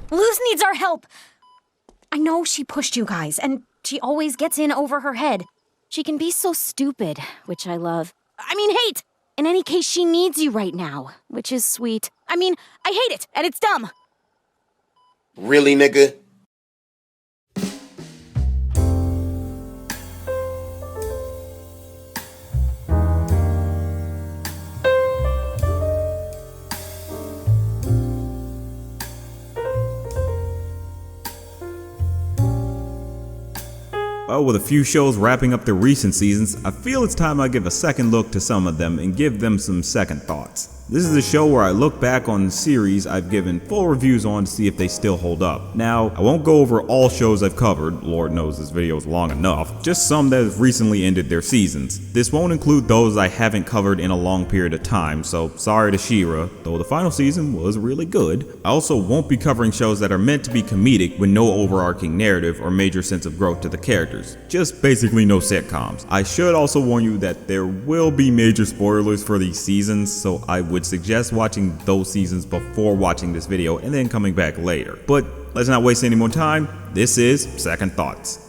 Luz needs our help. I know she pushed you guys, and she always gets in over her head. She can be so stupid, which I love. I mean, hate! In any case, she needs you right now, which is sweet. I mean, I hate it, and it's dumb. Really, nigga? Well, with a few shows wrapping up their recent seasons, I feel it's time I give a second look to some of them and give them some second thoughts. This is a show where I look back on series I've given full reviews on to see if they still hold up. Now, I won't go over all shows I've covered, Lord knows this video is long enough, just some that have recently ended their seasons. This won't include those I haven't covered in a long period of time, so sorry to She-Ra, though the final season was really good. I also won't be covering shows that are meant to be comedic with no overarching narrative or major sense of growth to the characters. Just basically no sitcoms. I should also warn you that there will be major spoilers for these seasons, so I would suggest watching those seasons before watching this video and then coming back later. But let's not waste any more time. This is Second Thoughts.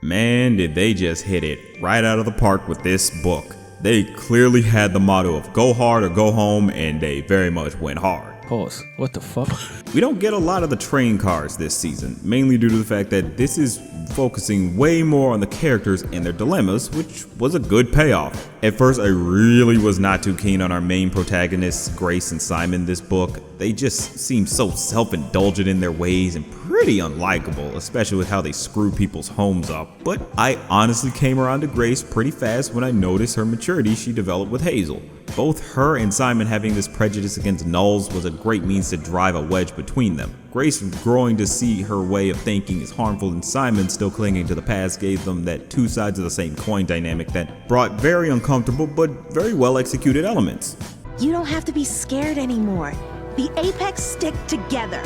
Man, did they just hit it right out of the park with this book. They clearly had the motto of go hard or go home, and they very much went hard. Pause. What the fuck? We don't get a lot of the train cars this season, mainly due to the fact that this is focusing way more on the characters and their dilemmas, which was a good payoff. At first, I really was not too keen on our main protagonists, Grace and Simon, this book. They just seem so self-indulgent in their ways and pretty unlikable, especially with how they screw people's homes up. But I honestly came around to Grace pretty fast when I noticed her maturity she developed with Hazel. Both her and Simon having this prejudice against nulls was a great means to drive a wedge between them. Grace growing to see her way of thinking is harmful, and Simon still clinging to the past gave them that two sides of the same coin dynamic that brought very uncomfortable but very well executed elements. You don't have to be scared anymore. The Apex stick together.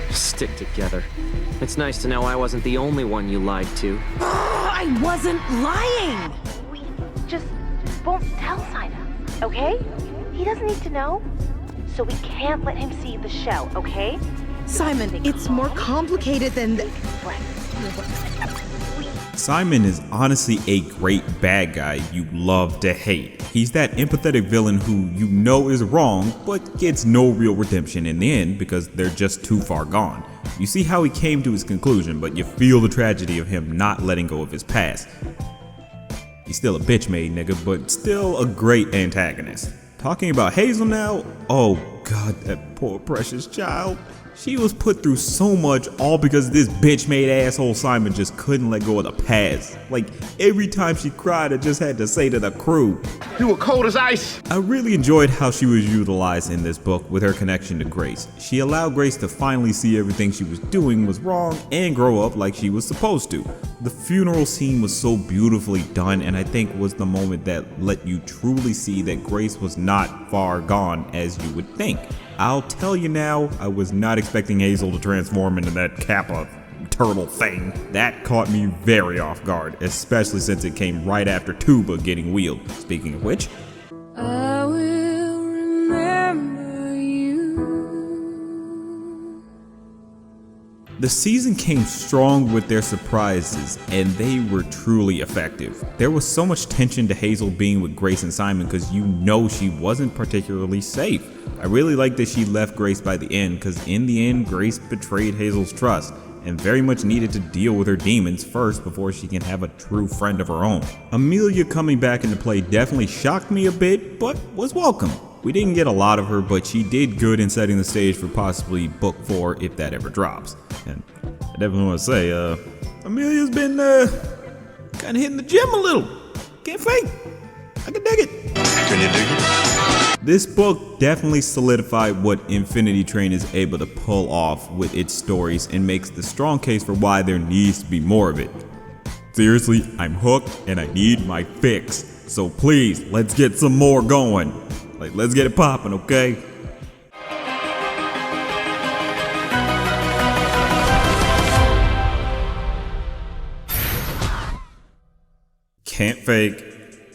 Stick together. It's nice to know I wasn't the only one you lied to. I wasn't lying! We just won't tell Simon, okay? He doesn't need to know, so we can't let him see the show, okay? Simon, it's more complicated than Simon is honestly a great bad guy you love to hate. He's that empathetic villain who you know is wrong, but gets no real redemption in the end because they're just too far gone. You see how he came to his conclusion, but you feel the tragedy of him not letting go of his past. He's still a bitch made nigga, but still a great antagonist. Talking about Hazel now, oh god, that poor precious child. She was put through so much all because this bitch made asshole Simon just couldn't let go of the past. Like every time she cried, I just had to say to the crew, You were cold as ice. I really enjoyed how she was utilized in this book with her connection to Grace. She allowed Grace to finally see everything she was doing was wrong and grow up like she was supposed to. The funeral scene was so beautifully done, and I think was the moment that let you truly see that Grace was not far gone as you would think. I'll tell you now, I was not expecting Hazel to transform into that Kappa turtle thing. That caught me very off guard, especially since it came right after Tuba getting wheeled. Speaking of which, I will remember you. the season came strong with their surprises, and they were truly effective. There was so much tension to Hazel being with Grace and Simon because you know she wasn't particularly safe. I really liked that she left Grace by the end because in the end, Grace betrayed Hazel's trust and very much needed to deal with her demons first before she can have a true friend of her own. Amelia coming back into play definitely shocked me a bit, but was welcome. We didn't get a lot of her, but she did good in setting the stage for possibly book 4 if that ever drops. And I definitely want to say, Amelia's been kind of hitting the gym a little. Can't fake. I can dig it. Can you dig it? This book definitely solidified what Infinity Train is able to pull off with its stories and makes the strong case for why there needs to be more of it. Seriously, I'm hooked and I need my fix. So please, let's get some more going. Like, let's get it poppin', okay? Can't fake.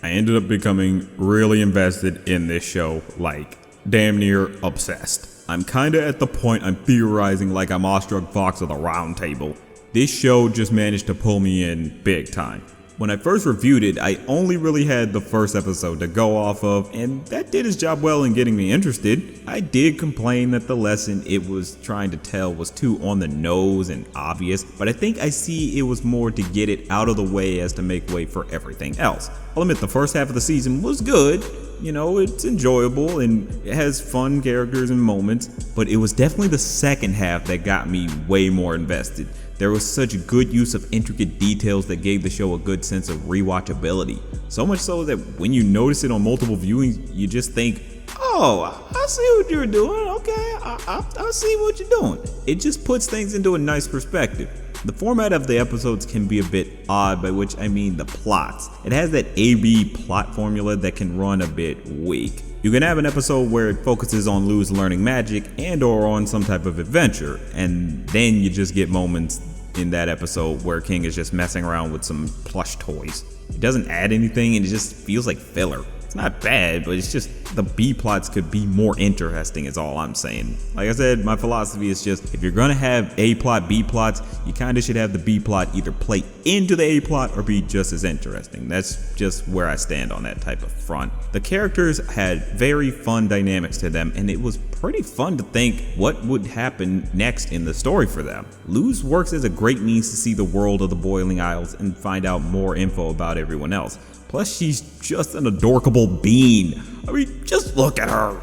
I ended up becoming really invested in this show, like damn near obsessed. I'm kinda at the point I'm theorizing like I'm awestruck Fox of the Round Table. This show just managed to pull me in big time. When I first reviewed it, I only really had the first episode to go off of, and that did its job well in getting me interested. I did complain that the lesson it was trying to tell was too on the nose and obvious, but I think I see it was more to get it out of the way as to make way for everything else. I'll admit the first half of the season was good. You know, it's enjoyable and it has fun characters and moments, but it was definitely the second half that got me way more invested. There was such good use of intricate details that gave the show a good sense of rewatchability. So much so that when you notice it on multiple viewings, you just think, oh, I see what you're doing, okay, I see what you're doing. It just puts things into a nice perspective. The format of the episodes can be a bit odd, by which I mean the plots. It has that A-B plot formula that can run a bit weak. You can have an episode where it focuses on Luz learning magic and or on some type of adventure, and then you just get moments in that episode where King is just messing around with some plush toys. It doesn't add anything and it just feels like filler. It's not bad, but it's just the B plots could be more interesting is all I'm saying. Like I said, my philosophy is just if you're gonna have A plot, B plots, you kinda should have the B plot either play into the A plot or be just as interesting. That's just where I stand on that type of front. The characters had very fun dynamics to them, and it was pretty fun to think what would happen next in the story for them. Luz works as a great means to see the world of the Boiling Isles and find out more info about everyone else. Plus, she's just an adorable bean. I mean, just look at her.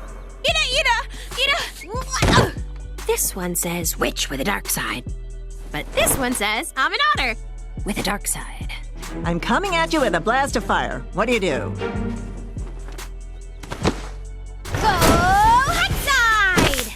Ida! This one says witch with a dark side. But this one says I'm an otter with a dark side. I'm coming at you with a blast of fire. What do you do? Go hot side!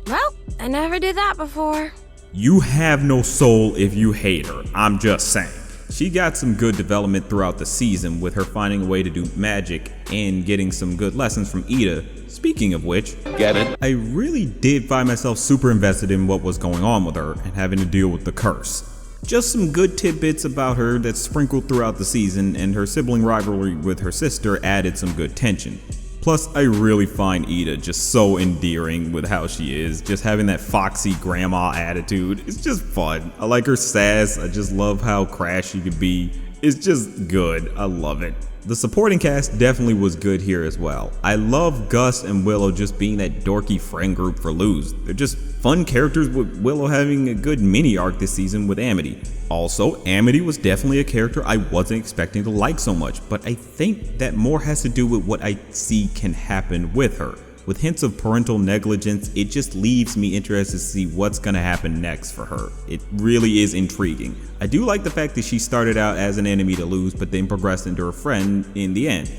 Well, I never did that before. You have no soul if you hate her. I'm just saying. She got some good development throughout the season with her finding a way to do magic and getting some good lessons from Ida. Speaking of which, Get it? I really did find myself super invested in what was going on with her and having to deal with the curse. Just some good tidbits about her that sprinkled throughout the season, and her sibling rivalry with her sister added some good tension. Plus, I really find Ida just so endearing with how she is, just having that foxy grandma attitude. It's just fun. I like her sass. I just love how crass she could be. It's just good. I love it. The supporting cast definitely was good here as well. I love Gus and Willow just being that dorky friend group for Luz. They're just fun characters, with Willow having a good mini arc this season with Amity. Also, Amity was definitely a character I wasn't expecting to like so much, but I think that more has to do with what I see can happen with her. With hints of parental negligence, it just leaves me interested to see what's gonna happen next for her. It really is intriguing. I do like the fact that she started out as an enemy to Luz, but then progressed into a friend in the end,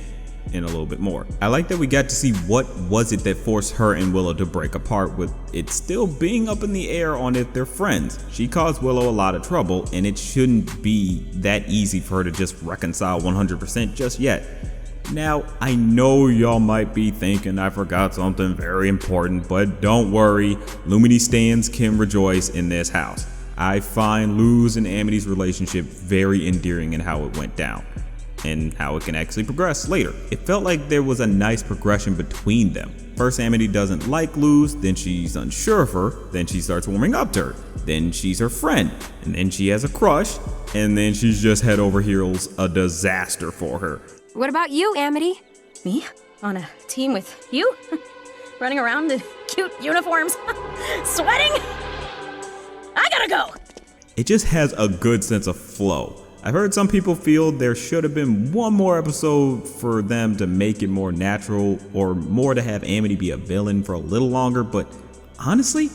and a little bit more. I like that we got to see what was it that forced her and Willow to break apart, with it still being up in the air on if they're friends. She caused Willow a lot of trouble, and it shouldn't be that easy for her to just reconcile 100% just yet. Now, I know y'all might be thinking I forgot something very important, but don't worry, Lumini stans can rejoice in this house. I find Luz and Amity's relationship very endearing in how it went down, and how it can actually progress later. It felt like there was a nice progression between them. First, Amity doesn't like Luz, then she's unsure of her, then she starts warming up to her, then she's her friend, and then she has a crush, and then she's just head over heels a disaster for her. What about you, Amity? Me? On a team with you? Running around in cute uniforms? Sweating? I gotta go! It just has a good sense of flow. I've heard some people feel there should have been one more episode for them to make it more natural, or more to have Amity be a villain for a little longer, but honestly,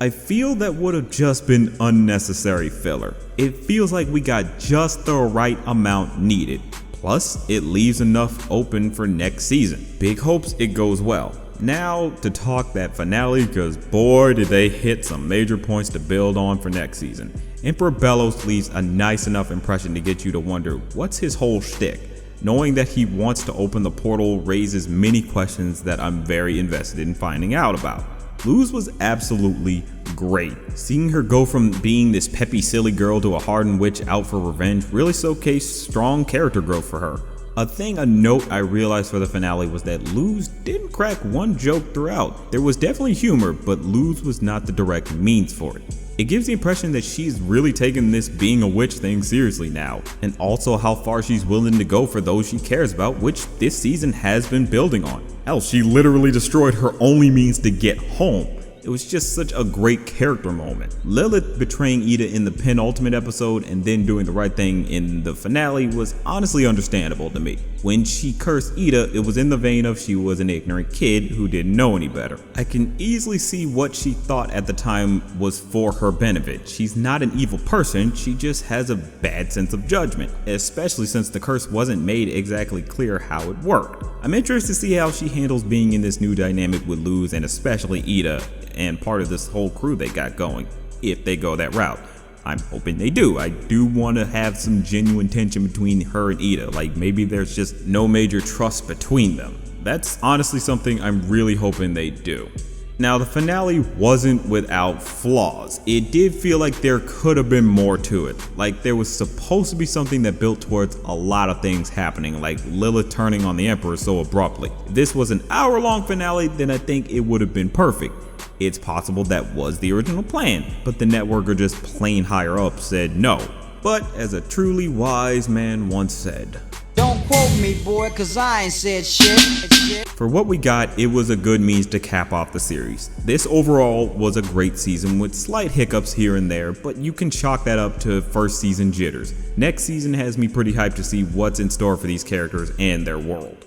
I feel that would have just been unnecessary filler. It feels like we got just the right amount needed. Plus, it leaves enough open for next season. Big hopes it goes well. Now to talk that finale, cause boy did they hit some major points to build on for next season. Emperor Bellows leaves a nice enough impression to get you to wonder what's his whole shtick. Knowing that he wants to open the portal raises many questions that I'm very invested in finding out about. Luz was absolutely great. Seeing her go from being this peppy silly girl to a hardened witch out for revenge really showcased strong character growth for her. A note I realized for the finale was that Luz didn't crack one joke throughout. There was definitely humor, but Luz was not the direct means for it. It gives the impression that she's really taking this being a witch thing seriously now, and also how far she's willing to go for those she cares about, which this season has been building on. Hell, she literally destroyed her only means to get home. It was just such a great character moment. Lilith betraying Ida in the penultimate episode and then doing the right thing in the finale was honestly understandable to me. When she cursed Ida, it was in the vein of she was an ignorant kid who didn't know any better. I can easily see what she thought at the time was for her benefit. She's not an evil person, she just has a bad sense of judgment, especially since the curse wasn't made exactly clear how it worked. I'm interested to see how she handles being in this new dynamic with Luz and especially Ida and part of this whole crew they got going, if they go that route. I'm hoping they do. I do want to have some genuine tension between her and Ida, like maybe there's just no major trust between them. That's honestly something I'm really hoping they do. Now, the finale wasn't without flaws. It did feel like there could have been more to it. Like there was supposed to be something that built towards a lot of things happening, like Lilith turning on the Emperor so abruptly. If this was an hour-long finale, then I think it would have been perfect. It's possible that was the original plan, but the network or just plain higher up said no. But as a truly wise man once said, "Don't quote me, boy, cause I ain't said shit." For what we got, it was a good means to cap off the series. This overall was a great season with slight hiccups here and there, but you can chalk that up to first season jitters. Next season has me pretty hyped to see what's in store for these characters and their world.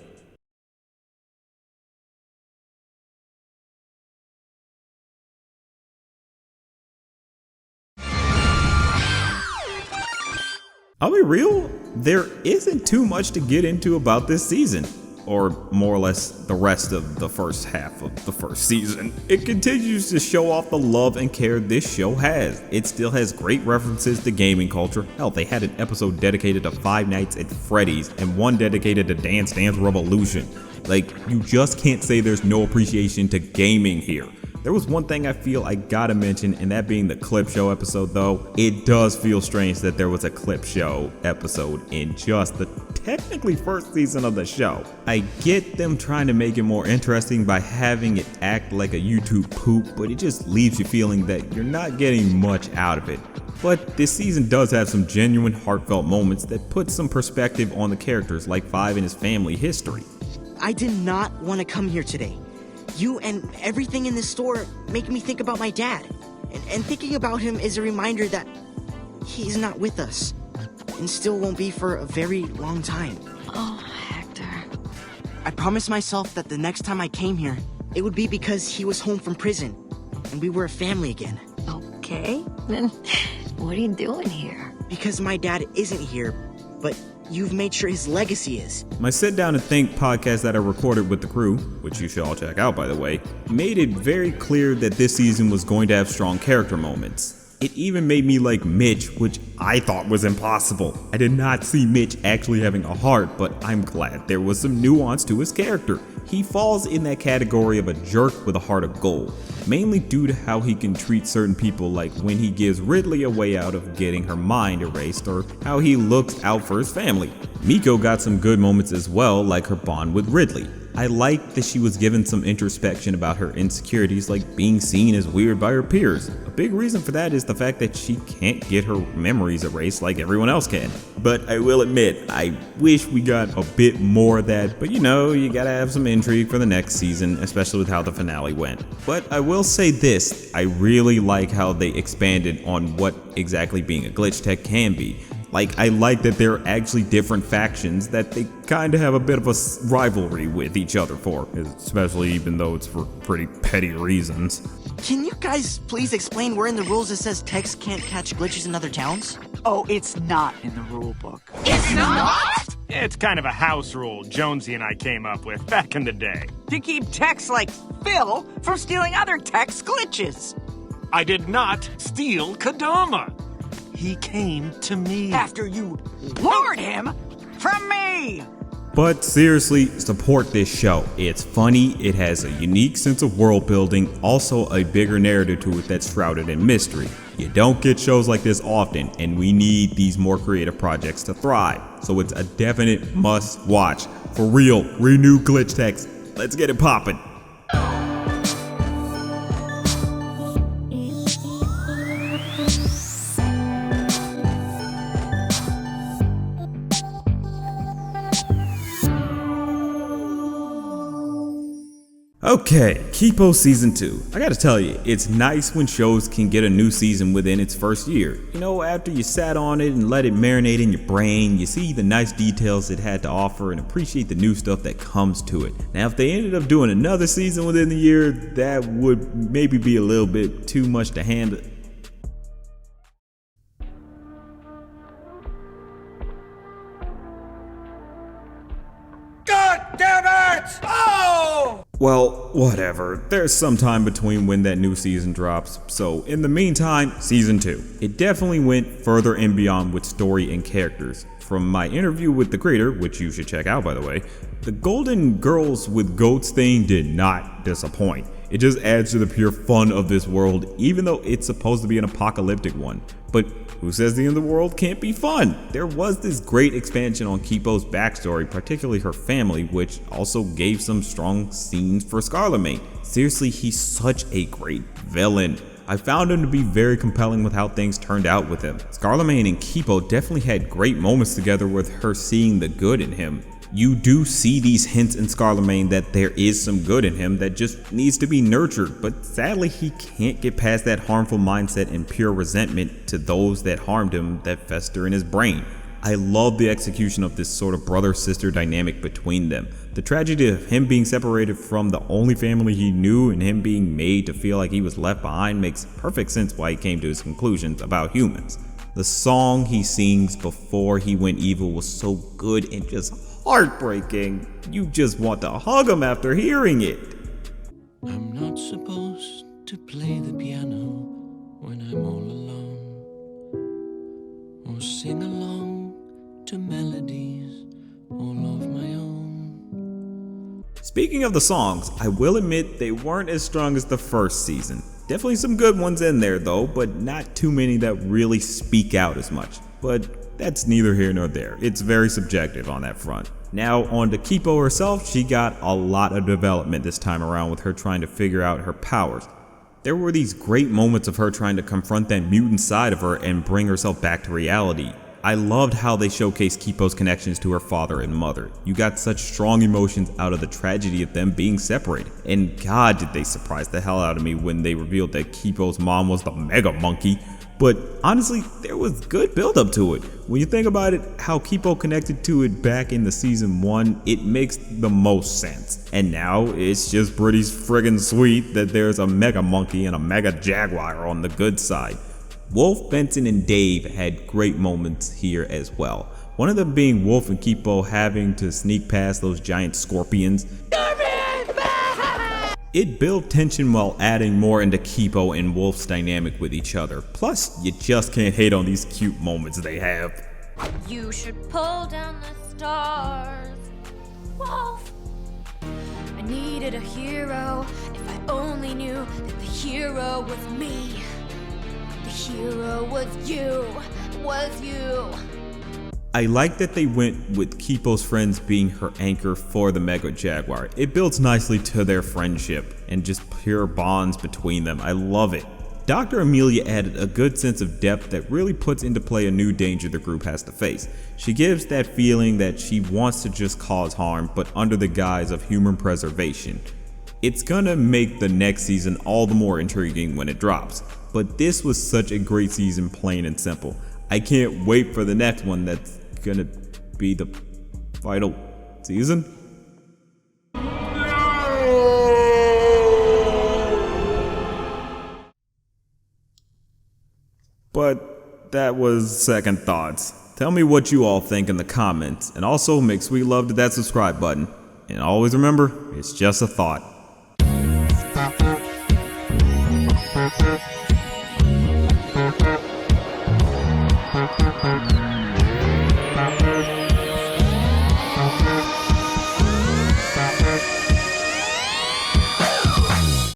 I'll be real, there isn't too much to get into about this season, or more or less the rest of the first half of the first season. It continues to show off the love and care this show has. It still has great references to gaming culture. Hell, they had an episode dedicated to Five Nights at Freddy's and one dedicated to Dance Dance Revolution. Like, you just can't say there's no appreciation to gaming here. There was one thing I feel I gotta mention, and that being the clip show episode though. It does feel strange that there was a clip show episode in just the technically first season of the show. I get them trying to make it more interesting by having it act like a YouTube poop, but it just leaves you feeling that you're not getting much out of it. But this season does have some genuine heartfelt moments that put some perspective on the characters like Five and his family history. I did not want to come here today. You and everything in this store make me think about my dad. And thinking about him is a reminder that he's not with us. And still won't be for a very long time. Oh, Hector. I promised myself that the next time I came here, it would be because he was home from prison. And we were a family again. Okay, then what are you doing here? Because my dad isn't here, but you've made sure his legacy is. My Sit Down and Think podcast that I recorded with the crew, which you should all check out by the way, made it very clear that this season was going to have strong character moments. It even made me like Mitch, which I thought was impossible. I did not see Mitch actually having a heart, but I'm glad there was some nuance to his character. He falls in that category of a jerk with a heart of gold, mainly due to how he can treat certain people, like when he gives Ridley a way out of getting her mind erased, or how he looks out for his family. Miko got some good moments as well, like her bond with Ridley. I liked that she was given some introspection about her insecurities, like being seen as weird by her peers. A big reason for that is the fact that she can't get her memories erased like everyone else can. But I will admit, I wish we got a bit more of that, but you know, you gotta have some intrigue for the next season, especially with how the finale went. But I will say this, I really like how they expanded on what exactly being a glitch tech can be. Like, I like that there are actually different factions that they kind of have a bit of a rivalry with each other for, especially even though it's for pretty petty reasons. Can you guys please explain where in the rules it says techs can't catch glitches in other towns? Oh, it's not in the rule book. It's not? It's kind of a house rule Jonesy and I came up with back in the day. To keep techs like Phil from stealing other techs' glitches. I did not steal Kadama. He came to me. After you lured him from me! But seriously, support this show. It's funny, it has a unique sense of world building, also a bigger narrative to it that's shrouded in mystery. You don't get shows like this often, and we need these more creative projects to thrive. So it's a definite must watch. For real, renew Glitch Text. Let's get it poppin'. Okay, Kipo Season 2. I gotta tell you, it's nice when shows can get a new season within its first year. You know, after you sat on it and let it marinate in your brain, you see the nice details it had to offer and appreciate the new stuff that comes to it. Now, if they ended up doing another season within the year, that would maybe be a little bit too much to handle. God damn it! Oh! Well, whatever. There's some time between when that new season drops, so in the meantime, Season 2. It definitely went further and beyond with story and characters. From my interview with the creator, which you should check out by the way, the Golden Girls with Goats thing did not disappoint. It just adds to the pure fun of this world, even though it's supposed to be an apocalyptic one. But who says the end of the world can't be fun? There was this great expansion on Kipo's backstory, particularly her family, which also gave some strong scenes for Scarlett. Seriously, he's such a great villain. I found him to be very compelling with how things turned out with him. Scarlett and Kipo definitely had great moments together with her seeing the good in him. You do see these hints in Scarlett that there is some good in him that just needs to be nurtured, but sadly he can't get past that harmful mindset and pure resentment to those that harmed him that fester in his brain. I love the execution of this sort of brother-sister dynamic between them. The tragedy of him being separated from the only family he knew and him being made to feel like he was left behind makes perfect sense why he came to his conclusions about humans. The song he sings before he went evil was so good and just heartbreaking. You just want to hug him after hearing it. I'm not supposed to play the piano when I'm all alone, or sing along to melodies all of my own. Speaking of the songs, I will admit they weren't as strong as the first season. Definitely some good ones in there though, but not too many that really speak out as much. But that's neither here nor there. It's very subjective on that front. Now on to Kipo herself, she got a lot of development this time around with her trying to figure out her powers. There were these great moments of her trying to confront that mutant side of her and bring herself back to reality. I loved how they showcased Kipo's connections to her father and mother. You got such strong emotions out of the tragedy of them being separated. And God, did they surprise the hell out of me when they revealed that Kipo's mom was the Mega Monkey. But honestly, there was good build up to it. When you think about it, how Kipo connected to it back in the season 1, it makes the most sense. And now it's just pretty friggin' sweet that there's a Mega Monkey and a Mega Jaguar on the good side. Wolf, Benson, and Dave had great moments here as well. One of them being Wolf and Kipo having to sneak past those giant scorpions. It built tension while adding more into Kipo and Wolf's dynamic with each other. Plus, you just can't hate on these cute moments they have. You should pull down the stars. Wolf! I needed a hero. If I only knew that the hero was me. The hero was you. I like that they went with Kipo's friends being her anchor for the Mega Jaguar. It builds nicely to their friendship and just pure bonds between them. I love it. Dr. Amelia added a good sense of depth that really puts into play a new danger the group has to face. She gives that feeling that she wants to just cause harm, but under the guise of human preservation. It's gonna make the next season all the more intriguing when it drops. But this was such a great season, plain and simple. I can't wait for the next one that's gonna be the final season. But that was second thoughts. Tell me what you all think in the comments, and also make sweet love to that subscribe button. And always remember, it's just a thought.